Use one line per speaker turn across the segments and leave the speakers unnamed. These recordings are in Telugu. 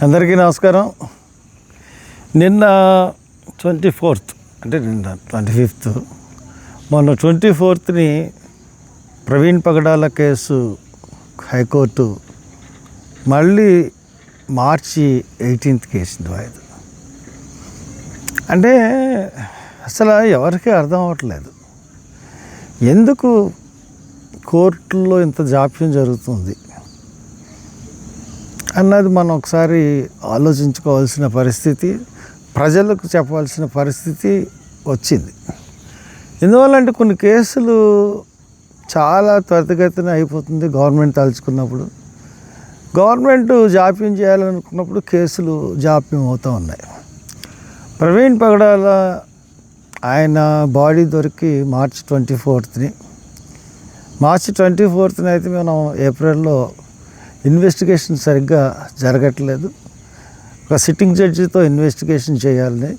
అందరికీ నమస్కారం. నిన్న 24th అంటే నిన్న 25th, మొన్న 24th ప్రవీణ్ పగడాల కేసు హైకోర్టు మళ్ళీ మార్చి 18th వేసింది వాయిదా. అంటే అసలు ఎవరికీ అర్థం అవ్వట్లేదు ఎందుకు కోర్టుల్లో ఇంత జాప్యం జరుగుతుంది అన్నది మనం ఒకసారి ఆలోచించుకోవాల్సిన పరిస్థితి, ప్రజలకు చెప్పాల్సిన పరిస్థితి వచ్చింది. ఎందువల్లంటే కొన్ని కేసులు చాలా త్వరితగతిన అయిపోతుంది. గవర్నమెంట్ తలుచుకున్నప్పుడు, గవర్నమెంట్ జాప్యం చేయాలనుకున్నప్పుడు కేసులు జాప్యం అవుతూ ఉన్నాయి. ప్రవీణ్ పగడాల ఆయన బాడీ దొరికి మార్చి 24th అయితే మనం ఏప్రిల్లో ఇన్వెస్టిగేషన్ సరిగ్గా జరగట్లేదు. ఒక సిట్టింగ్ జడ్జితో ఇన్వెస్టిగేషన్ చేయాలని,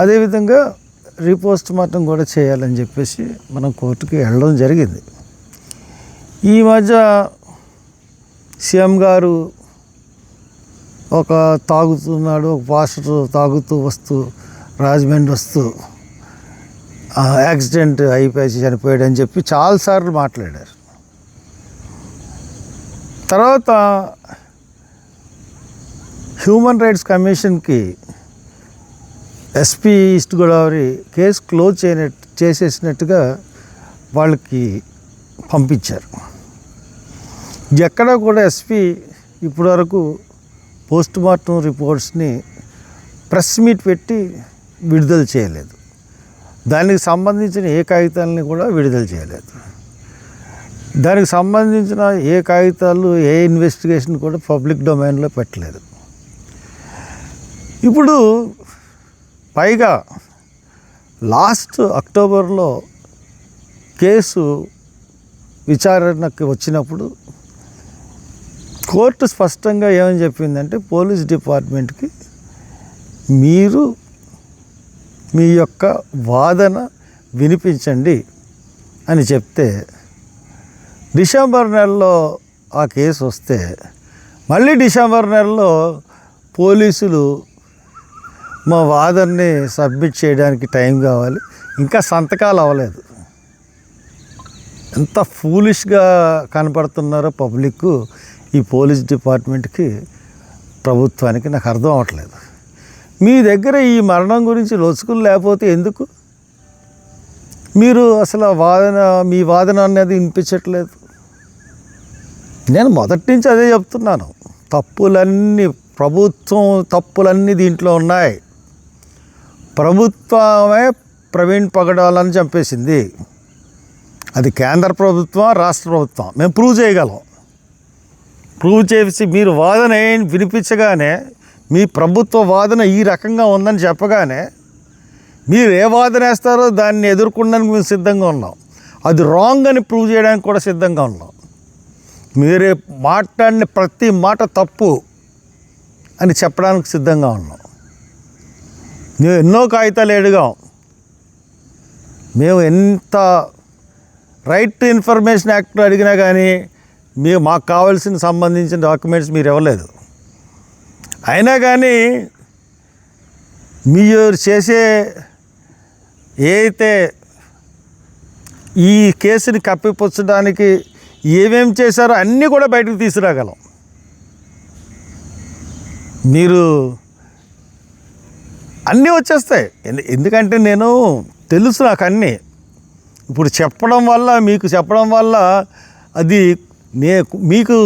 అదేవిధంగా రీపోస్ట్ మార్టం కూడా చేయాలని చెప్పేసి మనం కోర్టుకి వెళ్ళడం జరిగింది. ఈ మధ్య సీఎం గారు ఒక తాగుతున్నాడు, ఒక పాస్టర్ తాగుతూ వస్తూ రాజమండ్రి వస్తూ యాక్సిడెంట్ అయిపోయి చనిపోయాడని చెప్పి చాలాసార్లు మాట్లాడారు. తర్వాత హ్యూమన్ రైట్స్ కమిషన్కి ఎస్పీ ఈస్ట్ గోదావరి కేసు క్లోజ్ చేసేసినట్టుగా వాళ్ళకి పంపించారు. ఎక్కడా కూడా ఎస్పీ ఇప్పటివరకు పోస్ట్ మార్టం రిపోర్ట్స్ని ప్రెస్ మీట్ పెట్టి విడుదల చేయలేదు. దానికి సంబంధించిన ఏ కాగితాలని కూడా విడుదల చేయలేదు. దానికి సంబంధించిన ఏ కాగితాలు, ఏ ఇన్వెస్టిగేషన్ కూడా పబ్లిక్ డొమైన్లో పెట్టలేదు. ఇప్పుడు పైగా లాస్ట్ అక్టోబర్లో కేసు విచారణకు వచ్చినప్పుడు కోర్టు స్పష్టంగా ఏమని చెప్పిందంటే, పోలీస్ డిపార్ట్మెంట్కి మీరు మీ యొక్క వాదన వినిపించండి అని చెప్తే, డిసెంబర్ నెలలో ఆ కేసు వస్తే మళ్ళీ డిసెంబర్ నెలలో పోలీసులు మా వాదనని సబ్మిట్ చేయడానికి టైం కావాలి, ఇంకా సంతకాలు అవ్వలేదు. ఎంత ఫూలిష్గా కనపడుతున్నారో పబ్లిక్ ఈ పోలీస్ డిపార్ట్మెంట్కి, ప్రభుత్వానికి నాకు అర్థం అవ్వట్లేదు. మీ దగ్గర ఈ మరణం గురించి లొసుకులు లేకపోతే ఎందుకు మీరు అసలు మీ వాదన అనేది వినిపించట్లేదు? నేను మొదటి నుంచి అదే చెప్తున్నాను. ప్రభుత్వం తప్పులన్నీ దీంట్లో ఉన్నాయి. ప్రభుత్వమే ప్రవీణ్ పగడాలని చంపేసింది. అది కేంద్ర ప్రభుత్వం, రాష్ట్ర ప్రభుత్వం. మేము ప్రూవ్ చేయగలం. ప్రూవ్ చేసి మీరు వాదన వినిపించగానే, మీ ప్రభుత్వ వాదన ఈ రకంగా ఉందని చెప్పగానే మీరు ఏ వాదన వేస్తారో దాన్ని ఎదుర్కొనడానికి మేము సిద్ధంగా ఉన్నాం. అది రాంగ్ అని ప్రూవ్ చేయడానికి కూడా సిద్ధంగా ఉన్నాం. మీరే మాట్లాడిన ప్రతి మాట తప్పు అని చెప్పడానికి సిద్ధంగా ఉన్నాం. మేము ఎన్నో కాగితాలు అడిగాం. మేము ఎంత రైట్ టు ఇన్ఫర్మేషన్ యాక్ట్లో అడిగినా కానీ మాకు కావాల్సిన సంబంధించిన డాక్యుమెంట్స్ మీరు ఇవ్వలేదు. అయినా కానీ మీరు చేసే ఏదైతే ఈ కేసుని కప్పిపుచ్చడానికి ఏమేమి చేశారో అన్నీ కూడా బయటకు తీసుకురాగలం. మీరు అన్నీ వచ్చేస్తాయి. ఎందుకంటే నేను తెలుసు, నాకు అన్నీ ఇప్పుడు చెప్పడం వల్ల, మీకు చెప్పడం వల్ల అది మీకు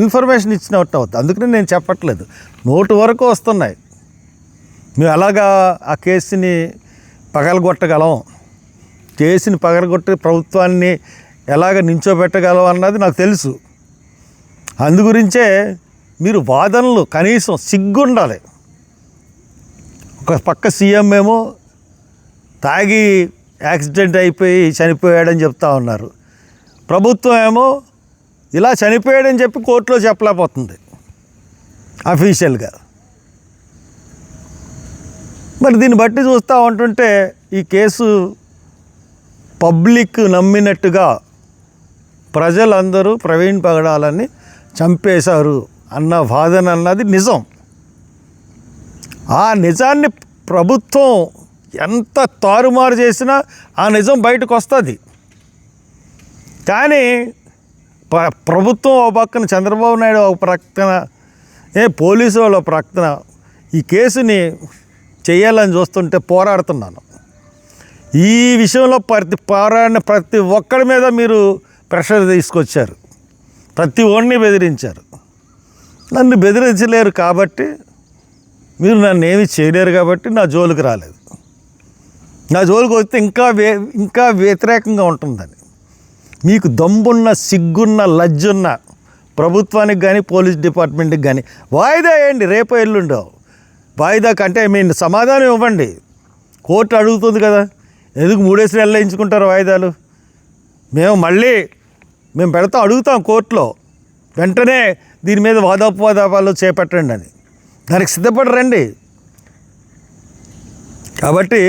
ఇన్ఫర్మేషన్ ఇచ్చినట్టు అవుతుంది. అందుకని నేను చెప్పట్లేదు. నోటు వరకు వస్తున్నాయి. మేము అలాగా ఆ కేసుని పగలగొట్టగలం, కేసుని పగలగొట్టి ప్రభుత్వాన్ని ఎలాగ నించోబెట్టగలం అన్నది నాకు తెలుసు. అందుగురించే మీరు వాదనలు కనీసం సిగ్గుండాలి. ఒక పక్క సీఎం ఏమో తాగి యాక్సిడెంట్ అయిపోయి చనిపోయాడని చెప్తా ఉన్నారు. ప్రభుత్వం ఏమో ఇలా చనిపోయాడని చెప్పి కోర్టులో చెప్పలేకపోతుంది అఫీషియల్గా. మరి దీన్ని బట్టి చూస్తూ ఉంటుంటే ఈ కేసు పబ్లిక్ నమ్మినట్టుగా ప్రజలందరూ ప్రవీణ్ పగడాలని చంపేశారు అన్న వాదన అన్నది నిజం. ఆ నిజాన్ని ప్రభుత్వం ఎంత తారుమారు చేసినా ఆ నిజం బయటకు వస్తుంది. కానీ ప్రభుత్వం ఒక పక్కన, చంద్రబాబు నాయుడు ఒక ప్రక్కన, పోలీసు వాళ్ళు ఒక ప్రక్కన ఈ కేసుని చేయాలని చూస్తుంటే పోరాడుతున్నాను. ఈ విషయంలో పోరాడిన ప్రతి ఒక్కరి మీద మీరు ప్రెషర్ తీసుకొచ్చారు, ప్రతి ఒక్కరిని బెదిరించారు. నన్ను బెదిరించలేరు కాబట్టి, మీరు నన్ను ఏమీ చేయలేరు కాబట్టి నా జోలికి రాలేదు. నా జోలికి వస్తే ఇంకా వ్యతిరేకంగా ఉంటుందని. మీకు దమ్మున్న, సిగ్గున్న, లజ్జున్న ప్రభుత్వానికి కానీ పోలీస్ డిపార్ట్మెంట్కి కానీ వాయిదా వేయండి. రేపు ఎల్లుండో వాయిదా కంటే మీరు సమాధానం ఇవ్వండి. కోర్టు అడుగుతుంది కదా, ఎందుకు 3 నెలలు వేయించుకుంటారు వాయిదాలు? మేము పెడతాం, అడుగుతాం కోర్టులో, వెంటనే దీని మీద వాదోపవాదాలు చేపట్టండి అని. దానికి సిద్ధపడరండి. కాబట్టి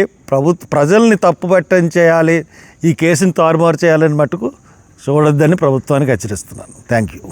ప్రజల్ని తప్పుపట్టం చేయాలి, ఈ కేసుని తారుమారు చేయాలని మట్టుకు చూడొద్దని ప్రభుత్వానికి హెచ్చరిస్తున్నాను. Thank you.